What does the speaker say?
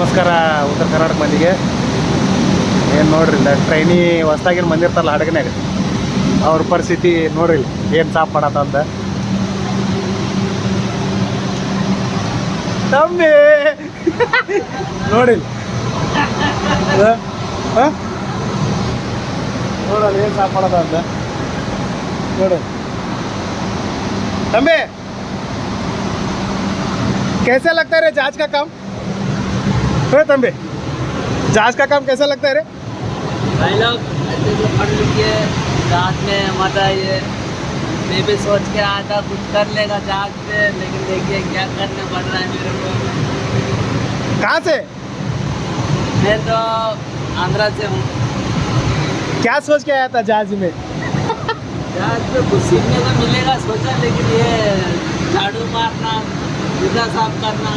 ನಮಸ್ಕಾರ ಉತ್ತರ ಕರ್ನಾಟಕ ಮಂದಿಗೆ. ಏನು ನೋಡ್ರಿ ಟ್ರೈನಿ ಹೊಸ್ದಾಗಿನ ಬಂದಿರ್ತಾರಲ್ಲ ಹಡಗನಾಗ ಅವ್ರ ಪರಿಸ್ಥಿತಿ ನೋಡ್ರಿ ಏನು ಸಾಫ್ ಮಾಡತ್ತಂತ. ತಮ್ಮಿ ನೋಡಿ ನೋಡಲ್ಲ ಏನು ಸಾಫ್ ಮಾಡತ್ತ ಅಂತ ನೋಡಿ. तंबे कैसा लगता है रे जहाज का काम? है तंबे जहाज का काम कैसा लगता है रे? भाई लोग पढ़ लिखिए जहाज में मजा ये मैं भी सोच के आया था कुछ कर लेगा जहाज पे, लेकिन देखिए क्या करने पड़ रहा है मेरे को। कहाँ से? मैं तो आंध्रा से हूँ। क्या सोच के आया था जहाज में? जहाज पे कुछ सीखने को मिलेगा सोचा, लेकिन ये झाड़ू मारना, जूता साफ करना